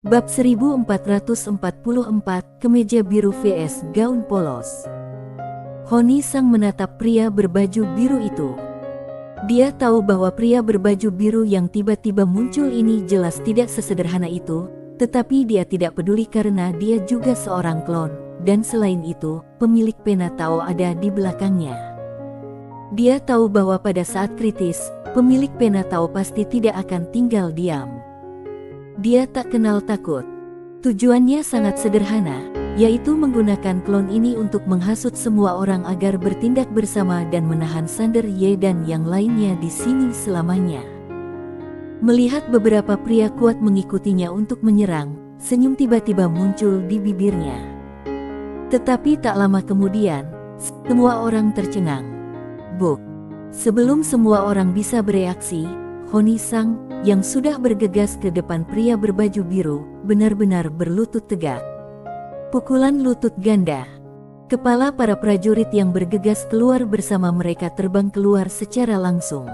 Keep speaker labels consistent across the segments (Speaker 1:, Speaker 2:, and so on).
Speaker 1: Bab 1444, Kemeja Biru vs Gaun Polos. Honi Sang menatap pria berbaju biru itu. Dia tahu bahwa pria berbaju biru yang tiba-tiba muncul ini jelas tidak sesederhana itu, tetapi dia tidak peduli karena dia juga seorang klon, dan selain itu, pemilik pena Tao ada di belakangnya. Dia tahu bahwa pada saat kritis, pemilik pena Tao pasti tidak akan tinggal diam. Dia tak kenal takut. Tujuannya sangat sederhana, yaitu menggunakan klon ini untuk menghasut semua orang agar bertindak bersama dan menahan Sander Ye dan yang lainnya di sini selamanya. Melihat beberapa pria kuat mengikutinya untuk menyerang, senyum tiba-tiba muncul di bibirnya. Tetapi tak lama kemudian, semua orang tercengang. Buk! Sebelum semua orang bisa bereaksi, Honi Sang, yang sudah bergegas ke depan pria berbaju biru, benar-benar berlutut tegak. Pukulan lutut ganda. Kepala para prajurit yang bergegas keluar bersama mereka terbang keluar secara langsung.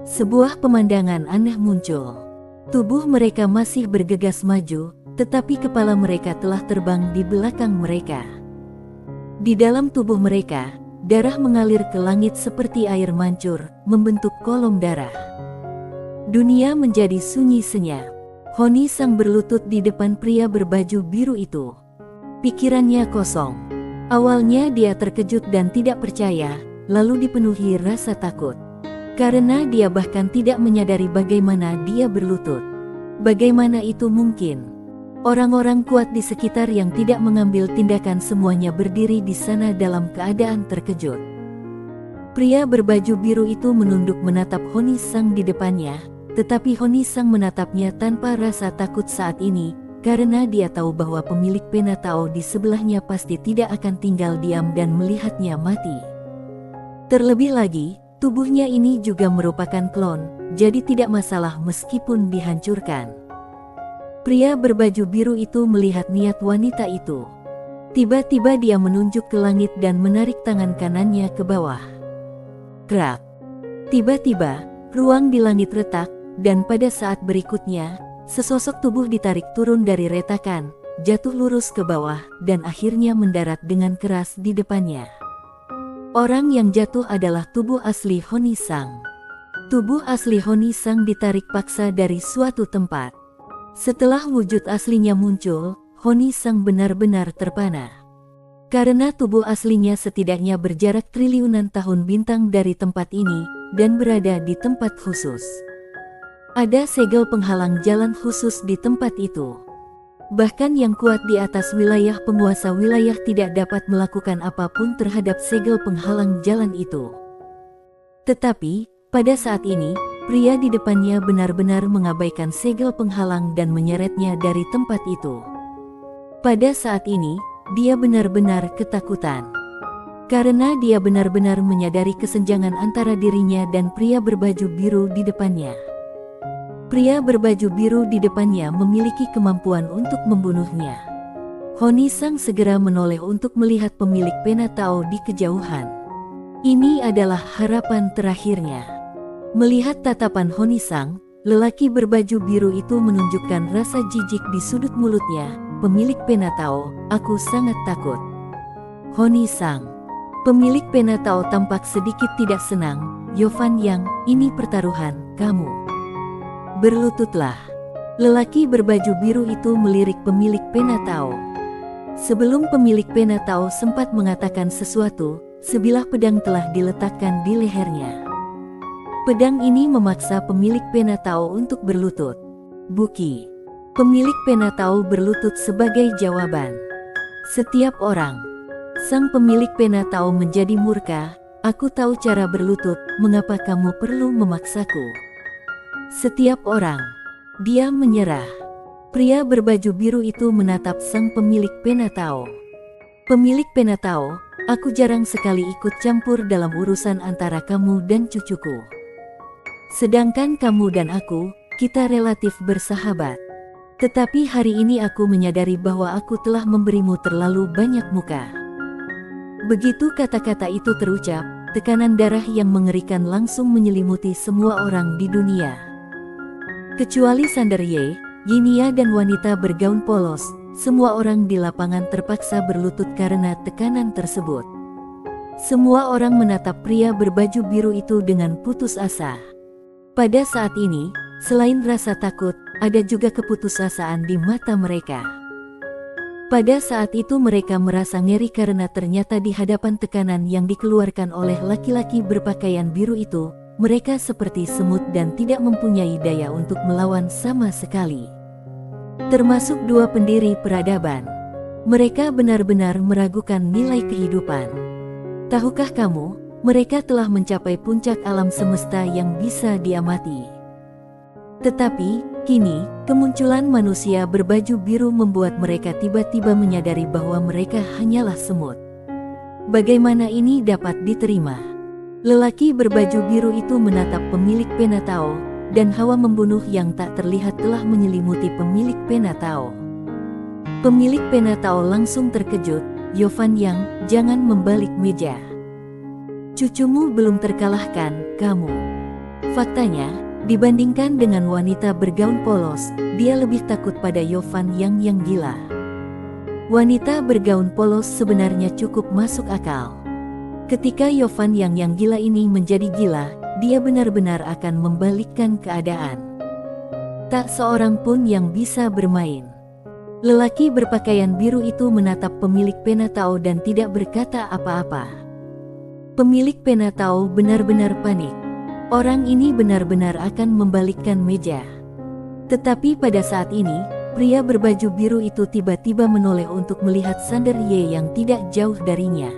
Speaker 1: Sebuah pemandangan aneh muncul. Tubuh mereka masih bergegas maju, tetapi kepala mereka telah terbang di belakang mereka. Di dalam tubuh mereka, darah mengalir ke langit seperti air mancur, membentuk kolom darah. Dunia menjadi sunyi senyap. Honi Sang berlutut di depan pria berbaju biru itu. Pikirannya kosong. Awalnya dia terkejut dan tidak percaya, lalu dipenuhi rasa takut. Karena dia bahkan tidak menyadari bagaimana dia berlutut. Bagaimana itu mungkin? Orang-orang kuat di sekitar yang tidak mengambil tindakan semuanya berdiri di sana dalam keadaan terkejut. Pria berbaju biru itu menunduk menatap Honi Sang di depannya, tetapi Honi Sang menatapnya tanpa rasa takut saat ini, karena dia tahu bahwa pemilik pena Tao di sebelahnya pasti tidak akan tinggal diam dan melihatnya mati. Terlebih lagi, tubuhnya ini juga merupakan klon, jadi tidak masalah meskipun dihancurkan. Pria berbaju biru itu melihat niat wanita itu. Tiba-tiba dia menunjuk ke langit dan menarik tangan kanannya ke bawah. Krak! Tiba-tiba, ruang di langit retak, dan pada saat berikutnya, sesosok tubuh ditarik turun dari retakan, jatuh lurus ke bawah, dan akhirnya mendarat dengan keras di depannya. Orang yang jatuh adalah tubuh asli Honi Sang. Tubuh asli Honi Sang ditarik paksa dari suatu tempat. Setelah wujud aslinya muncul, Honi Sang benar-benar terpana. Karena tubuh aslinya setidaknya berjarak triliunan tahun bintang dari tempat ini, dan berada di tempat khusus. Ada segel penghalang jalan khusus di tempat itu. Bahkan yang kuat di atas wilayah penguasa wilayah tidak dapat melakukan apapun terhadap segel penghalang jalan itu. Tetapi, pada saat ini, pria di depannya benar-benar mengabaikan segel penghalang dan menyeretnya dari tempat itu. Pada saat ini, dia benar-benar ketakutan. Karena dia benar-benar menyadari kesenjangan antara dirinya dan pria berbaju biru di depannya. Pria berbaju biru di depannya memiliki kemampuan untuk membunuhnya. Honi Sang segera menoleh untuk melihat pemilik pena Tao di kejauhan. Ini adalah harapan terakhirnya. Melihat tatapan Honi Sang, lelaki berbaju biru itu menunjukkan rasa jijik di sudut mulutnya. Pemilik pena Tao, aku sangat takut. Honi Sang. Pemilik pena Tao tampak sedikit tidak senang. Yovan Yang, ini pertaruhan, kamu. Berlututlah. Lelaki berbaju biru itu melirik pemilik pena Tao. Sebelum pemilik pena Tao sempat mengatakan sesuatu, sebilah pedang telah diletakkan di lehernya. Pedang ini memaksa pemilik pena Tao untuk berlutut. Buki. Pemilik pena Tao berlutut sebagai jawaban. Setiap orang. Sang pemilik pena Tao menjadi murka. Aku tahu cara berlutut, mengapa kamu perlu memaksaku? Setiap orang. Dia menyerah. Pria berbaju biru itu menatap sang pemilik pena Tao. Pemilik pena Tao, aku jarang sekali ikut campur dalam urusan antara kamu dan cucuku. Sedangkan kamu dan aku, kita relatif bersahabat. Tetapi hari ini aku menyadari bahwa aku telah memberimu terlalu banyak muka. Begitu kata-kata itu terucap, tekanan darah yang mengerikan langsung menyelimuti semua orang di dunia. Kecuali Sander Ye, Yinia dan wanita bergaun polos, semua orang di lapangan terpaksa berlutut karena tekanan tersebut. Semua orang menatap pria berbaju biru itu dengan putus asa. Pada saat ini, selain rasa takut, ada juga keputusasaan di mata mereka. Pada saat itu mereka merasa ngeri karena ternyata di hadapan tekanan yang dikeluarkan oleh laki-laki berpakaian biru itu, mereka seperti semut dan tidak mempunyai daya untuk melawan sama sekali. Termasuk dua pendiri peradaban. Mereka benar-benar meragukan nilai kehidupan. Tahukah kamu, mereka telah mencapai puncak alam semesta yang bisa diamati. Tetapi, kini, kemunculan manusia berbaju biru membuat mereka tiba-tiba menyadari bahwa mereka hanyalah semut. Bagaimana ini dapat diterima? Lelaki berbaju biru itu menatap pemilik pena Tao, dan hawa membunuh yang tak terlihat telah menyelimuti pemilik pena Tao. Pemilik pena Tao langsung terkejut, "Yovan Yang, jangan membalik meja. Cucumu belum terkalahkan, kamu." Faktanya, dibandingkan dengan wanita bergaun polos, dia lebih takut pada Yovan yang gila. Wanita bergaun polos sebenarnya cukup masuk akal. Ketika Yovan yang gila ini menjadi gila, dia benar-benar akan membalikkan keadaan. Tak seorang pun yang bisa bermain. Lelaki berpakaian biru itu menatap pemilik pena Tao dan tidak berkata apa-apa. Pemilik pena Tao benar-benar panik. Orang ini benar-benar akan membalikkan meja. Tetapi pada saat ini, pria berbaju biru itu tiba-tiba menoleh untuk melihat Sander Ye yang tidak jauh darinya.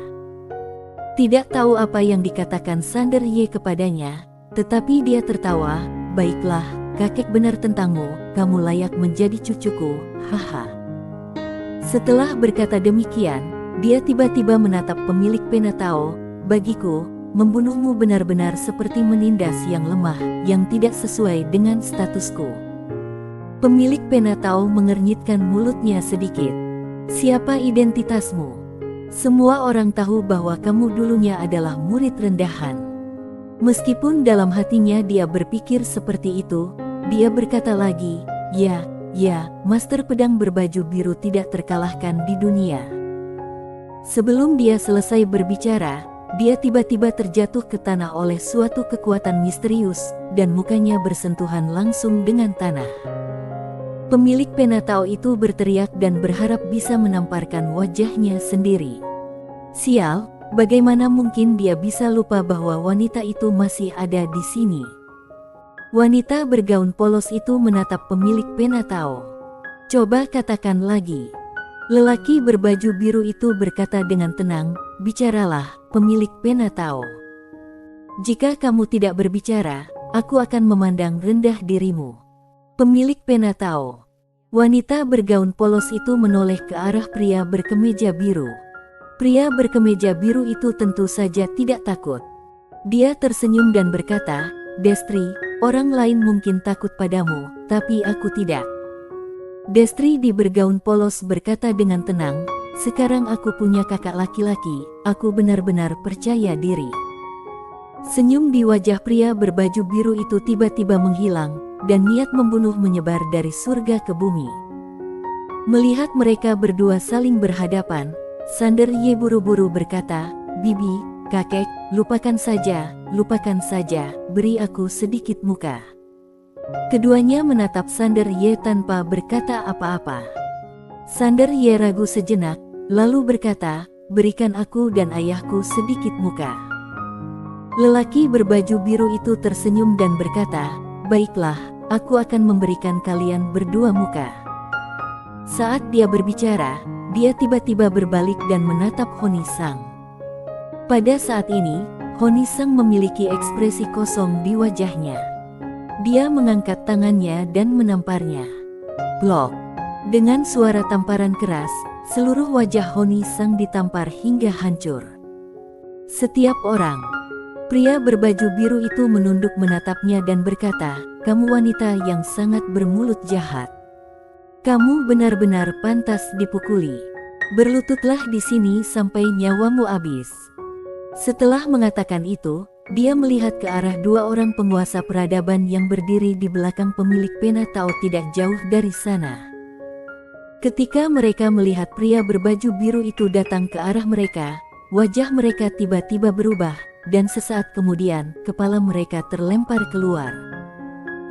Speaker 1: Tidak tahu apa yang dikatakan Sander Ye kepadanya, tetapi dia tertawa. "Baiklah, kakek benar tentangmu, kamu layak menjadi cucuku, haha." Setelah berkata demikian, dia tiba-tiba menatap pemilik pena Tao. "Bagiku, membunuhmu benar-benar seperti menindas yang lemah, yang tidak sesuai dengan statusku." Pemilik pena Tao mengernyitkan mulutnya sedikit. "Siapa identitasmu? Semua orang tahu bahwa kamu dulunya adalah murid rendahan." Meskipun dalam hatinya dia berpikir seperti itu, dia berkata lagi, Ya, Master Pedang berbaju biru tidak terkalahkan di dunia." Sebelum dia selesai berbicara, dia tiba-tiba terjatuh ke tanah oleh suatu kekuatan misterius, dan mukanya bersentuhan langsung dengan tanah. Pemilik pena Tao itu berteriak dan berharap bisa menamparkan wajahnya sendiri. Sial, bagaimana mungkin dia bisa lupa bahwa wanita itu masih ada di sini? Wanita bergaun polos itu menatap pemilik pena Tao. "Coba katakan lagi." Lelaki berbaju biru itu berkata dengan tenang, "Bicaralah, pemilik pena Tao. Jika kamu tidak berbicara, aku akan memandang rendah dirimu." Pemilik pena Tao. Wanita bergaun polos itu menoleh ke arah pria berkemeja biru. Pria berkemeja biru itu tentu saja tidak takut. Dia tersenyum dan berkata, "Destri, orang lain mungkin takut padamu, tapi aku tidak." Destri di bergaun polos berkata dengan tenang, "Sekarang aku punya kakak laki-laki, aku benar-benar percaya diri." Senyum di wajah pria berbaju biru itu tiba-tiba menghilang, dan niat membunuh menyebar dari surga ke bumi. Melihat mereka berdua saling berhadapan, Sander Ye buru-buru berkata, "Bibi, kakek, lupakan saja, beri aku sedikit muka." Keduanya menatap Sander Ye tanpa berkata apa-apa. Sander Ye ragu sejenak, lalu berkata, "Berikan aku dan ayahku sedikit muka." Lelaki berbaju biru itu tersenyum dan berkata, "Baiklah, aku akan memberikan kalian berdua muka." Saat dia berbicara, dia tiba-tiba berbalik dan menatap Honi Sang. Pada saat ini, Honi Sang memiliki ekspresi kosong di wajahnya. Dia mengangkat tangannya dan menamparnya. Blok! Dengan suara tamparan keras, seluruh wajah Honi Sang ditampar hingga hancur. Setiap orang. Pria berbaju biru itu menunduk menatapnya dan berkata, "Kamu wanita yang sangat bermulut jahat. Kamu benar-benar pantas dipukuli. Berlututlah di sini sampai nyawamu habis." Setelah mengatakan itu, dia melihat ke arah dua orang penguasa peradaban yang berdiri di belakang pemilik pena Tao tidak jauh dari sana. Ketika mereka melihat pria berbaju biru itu datang ke arah mereka, wajah mereka tiba-tiba berubah, dan sesaat kemudian, kepala mereka terlempar keluar.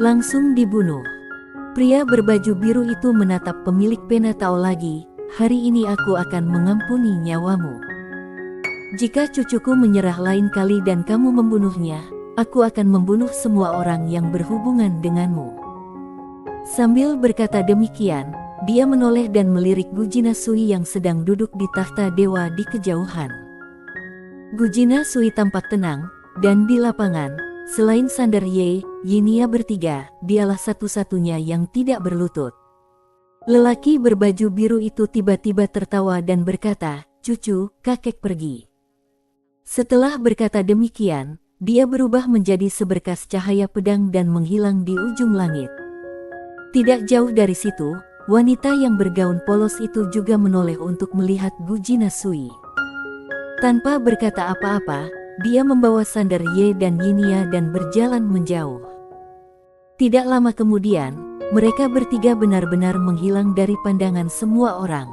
Speaker 1: Langsung dibunuh. Pria berbaju biru itu menatap pemilik pena Tao lagi, "Hari ini aku akan mengampuni nyawamu. Jika cucuku menyerah lain kali dan kamu membunuhnya, aku akan membunuh semua orang yang berhubungan denganmu." Sambil berkata demikian, dia menoleh dan melirik Gujina Sui yang sedang duduk di takhta dewa di kejauhan. Gujina Sui tampak tenang, dan di lapangan, selain Sander Yinia bertiga, dialah satu-satunya yang tidak berlutut. Lelaki berbaju biru itu tiba-tiba tertawa dan berkata, "Cucu, kakek pergi." Setelah berkata demikian, dia berubah menjadi seberkas cahaya pedang dan menghilang di ujung langit. Tidak jauh dari situ, wanita yang bergaun polos itu juga menoleh untuk melihat Gujina Sui. Tanpa berkata apa-apa, dia membawa Sander dan Yinia dan berjalan menjauh. Tidak lama kemudian, mereka bertiga benar-benar menghilang dari pandangan semua orang.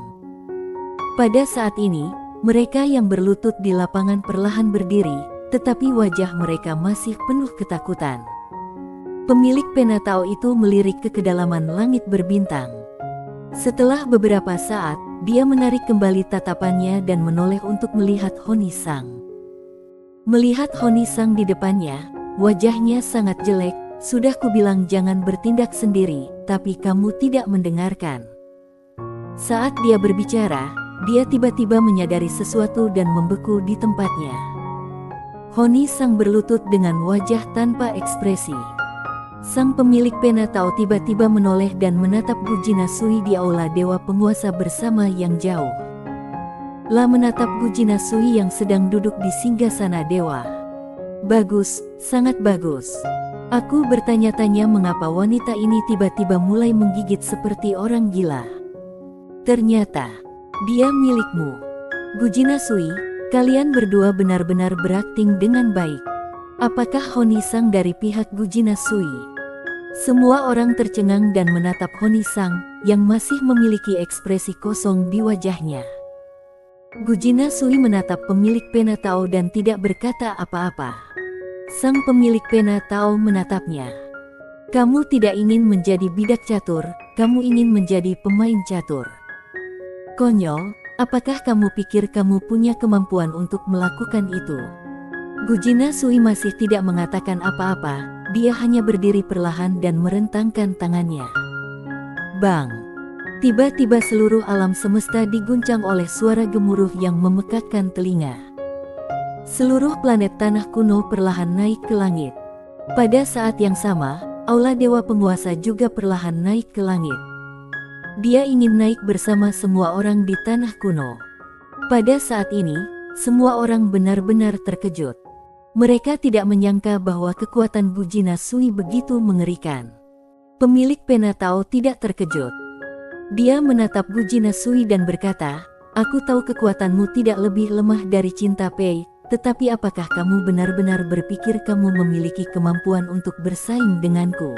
Speaker 1: Pada saat ini, mereka yang berlutut di lapangan perlahan berdiri, tetapi wajah mereka masih penuh ketakutan. Pemilik pena Tao itu melirik ke kedalaman langit berbintang. Setelah beberapa saat, dia menarik kembali tatapannya dan menoleh untuk melihat Honi Sang. Melihat Honi Sang di depannya, wajahnya sangat jelek. "Sudah kubilang jangan bertindak sendiri, tapi kamu tidak mendengarkan." Saat dia berbicara, dia tiba-tiba menyadari sesuatu dan membeku di tempatnya. Honi Sang berlutut dengan wajah tanpa ekspresi. Sang pemilik pena Tao tiba-tiba menoleh dan menatap Gujina Sui di aula dewa penguasa bersama yang jauh. Menatap Gujina Sui yang sedang duduk di singgasana dewa. "Bagus, sangat bagus. Aku bertanya-tanya mengapa wanita ini tiba-tiba mulai menggigit seperti orang gila. Ternyata dia milikmu. Gujina Sui, kalian berdua benar-benar berakting dengan baik." "Apakah Honi Sang dari pihak Gujina Sui?" Semua orang tercengang dan menatap Honi Sang, yang masih memiliki ekspresi kosong di wajahnya. Gujina Sui menatap pemilik pena Tao dan tidak berkata apa-apa. Sang pemilik pena Tao menatapnya. "Kamu tidak ingin menjadi bidak catur, kamu ingin menjadi pemain catur. Konyol, apakah kamu pikir kamu punya kemampuan untuk melakukan itu?" Gujina Sui masih tidak mengatakan apa-apa, dia hanya berdiri perlahan dan merentangkan tangannya. Bang! Tiba-tiba seluruh alam semesta diguncang oleh suara gemuruh yang memekakkan telinga. Seluruh planet tanah kuno perlahan naik ke langit. Pada saat yang sama, aula dewa penguasa juga perlahan naik ke langit. Dia ingin naik bersama semua orang di tanah kuno. Pada saat ini, semua orang benar-benar terkejut. Mereka tidak menyangka bahwa kekuatan Gujina Sui begitu mengerikan. Pemilik pena Tao tidak terkejut. Dia menatap Gujina Sui dan berkata, "Aku tahu kekuatanmu tidak lebih lemah dari cinta Pei, tetapi apakah kamu benar-benar berpikir kamu memiliki kemampuan untuk bersaing denganku?"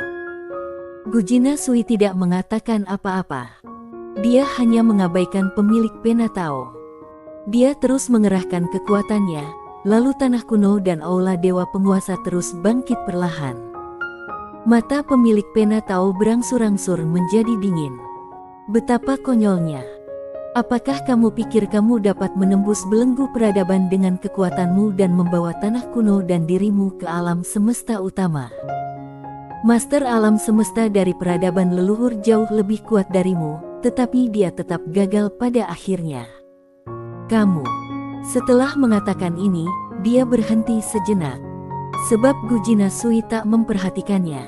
Speaker 1: Gujina Sui tidak mengatakan apa-apa. Dia hanya mengabaikan pemilik pena Tao. Dia terus mengerahkan kekuatannya. Lalu tanah kuno dan aula dewa penguasa terus bangkit perlahan. Mata pemilik pena Tao berangsur-angsur menjadi dingin. Betapa konyolnya. Apakah kamu pikir kamu dapat menembus belenggu peradaban dengan kekuatanmu dan membawa tanah kuno dan dirimu ke alam semesta utama? Master alam semesta dari peradaban leluhur jauh lebih kuat darimu, tetapi dia tetap gagal pada akhirnya. Kamu. Setelah mengatakan ini, dia berhenti sejenak. Sebab Gujina Sui tak memperhatikannya.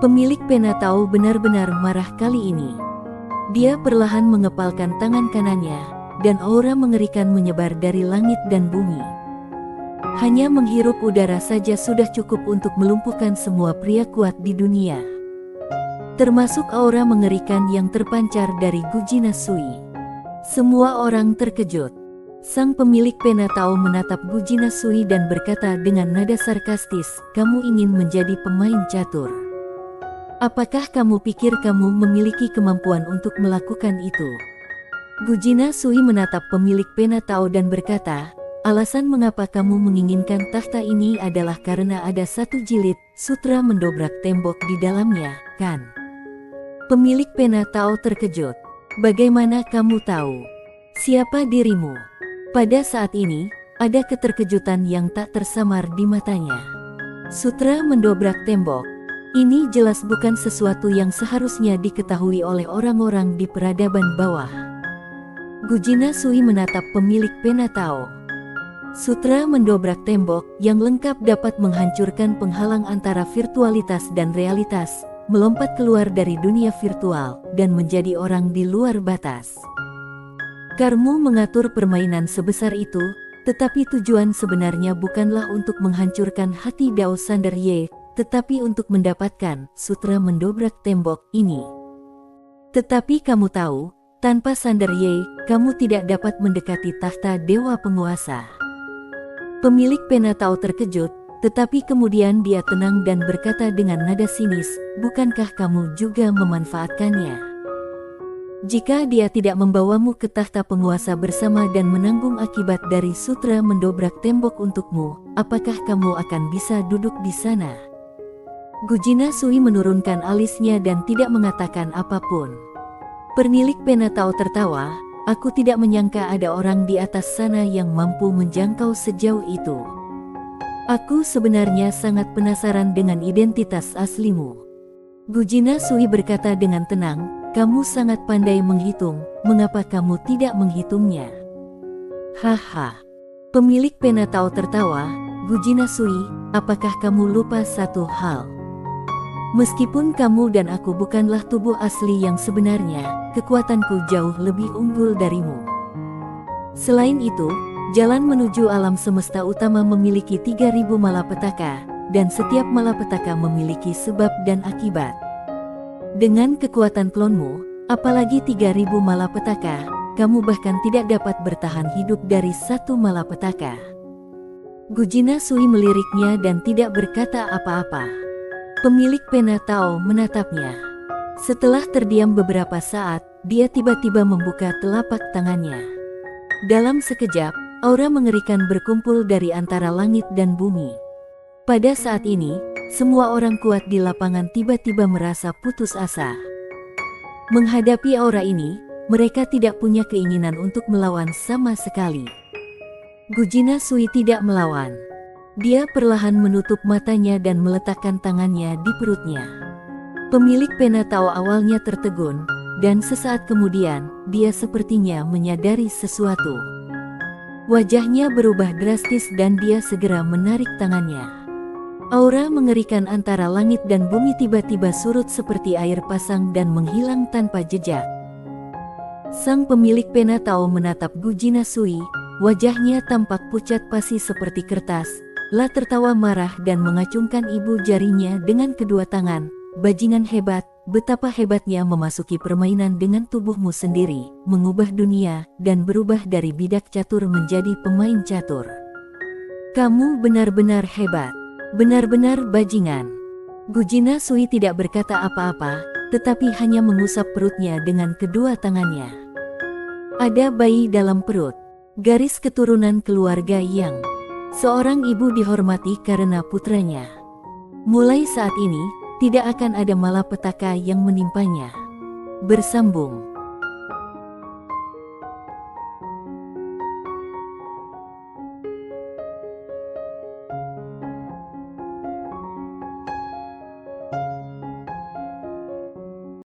Speaker 1: Pemilik pena Tao benar-benar marah kali ini. Dia perlahan mengepalkan tangan kanannya, dan aura mengerikan menyebar dari langit dan bumi. Hanya menghirup udara saja sudah cukup untuk melumpuhkan semua pria kuat di dunia. Termasuk aura mengerikan yang terpancar dari Gujina Sui. Semua orang terkejut. Sang pemilik pena Tao menatap Gujina Sui dan berkata dengan nada sarkastis, "Kamu ingin menjadi pemain catur? Apakah kamu pikir kamu memiliki kemampuan untuk melakukan itu?" Gujina Sui menatap pemilik pena Tao dan berkata, "Alasan mengapa kamu menginginkan tahta ini adalah karena ada satu jilid sutra mendobrak tembok di dalamnya, kan?" Pemilik pena Tao terkejut. "Bagaimana kamu tahu? Siapa dirimu?" Pada saat ini, ada keterkejutan yang tak tersamar di matanya. Sutra mendobrak tembok. Ini jelas bukan sesuatu yang seharusnya diketahui oleh orang-orang di peradaban bawah. Gujina Sui menatap pemilik pena Tao. Sutra mendobrak tembok yang lengkap dapat menghancurkan penghalang antara virtualitas dan realitas, melompat keluar dari dunia virtual, dan menjadi orang di luar batas. Kamu mengatur permainan sebesar itu, tetapi tujuan sebenarnya bukanlah untuk menghancurkan hati Dao Sander Ye, tetapi untuk mendapatkan sutra mendobrak tembok ini. Tetapi kamu tahu, tanpa Sander Ye, kamu tidak dapat mendekati tahta dewa penguasa. Pemilik pena Tao terkejut, tetapi kemudian dia tenang dan berkata dengan nada sinis, "Bukankah kamu juga memanfaatkannya? Jika dia tidak membawamu ke tahta penguasa bersama dan menanggung akibat dari sutra mendobrak tembok untukmu, apakah kamu akan bisa duduk di sana?" Gujina Sui menurunkan alisnya dan tidak mengatakan apapun. Pemilik pena Tao tertawa, "Aku tidak menyangka ada orang di atas sana yang mampu menjangkau sejauh itu. Aku sebenarnya sangat penasaran dengan identitas aslimu." Gujina Sui berkata dengan tenang, "Kamu sangat pandai menghitung, mengapa kamu tidak menghitungnya?" "Haha." Pemilik pena Tao tertawa, "Gujina Sui, apakah kamu lupa satu hal? Meskipun kamu dan aku bukanlah tubuh asli yang sebenarnya, kekuatanku jauh lebih unggul darimu. Selain itu, jalan menuju alam semesta utama memiliki 3.000 malapetaka, dan setiap malapetaka memiliki sebab dan akibat. Dengan kekuatan klonmu, apalagi 3.000 malapetaka, kamu bahkan tidak dapat bertahan hidup dari satu malapetaka." Gujina Sui meliriknya dan tidak berkata apa-apa. Pemilik pena Tao menatapnya. Setelah terdiam beberapa saat, dia tiba-tiba membuka telapak tangannya. Dalam sekejap, aura mengerikan berkumpul dari antara langit dan bumi. Pada saat ini, semua orang kuat di lapangan tiba-tiba merasa putus asa. Menghadapi aura ini, mereka tidak punya keinginan untuk melawan sama sekali. Gujina Sui tidak melawan. Dia perlahan menutup matanya dan meletakkan tangannya di perutnya. Pemilik pena Tao awalnya tertegun, dan sesaat kemudian, dia sepertinya menyadari sesuatu. Wajahnya berubah drastis dan dia segera menarik tangannya. Aura mengerikan antara langit dan bumi tiba-tiba surut seperti air pasang dan menghilang tanpa jejak. Sang pemilik pena Tao menatap Gujina Sui, wajahnya tampak pucat pasi seperti kertas, lah tertawa marah dan mengacungkan ibu jarinya dengan kedua tangan. "Bajingan hebat, betapa hebatnya memasuki permainan dengan tubuhmu sendiri, mengubah dunia, dan berubah dari bidak catur menjadi pemain catur. Kamu benar-benar hebat. Benar-benar bajingan." Gujina Sui tidak berkata apa-apa, tetapi hanya mengusap perutnya dengan kedua tangannya. Ada bayi dalam perut. Garis keturunan keluarga yang seorang ibu dihormati karena putranya. Mulai saat ini, tidak akan ada malapetaka yang menimpanya. Bersambung.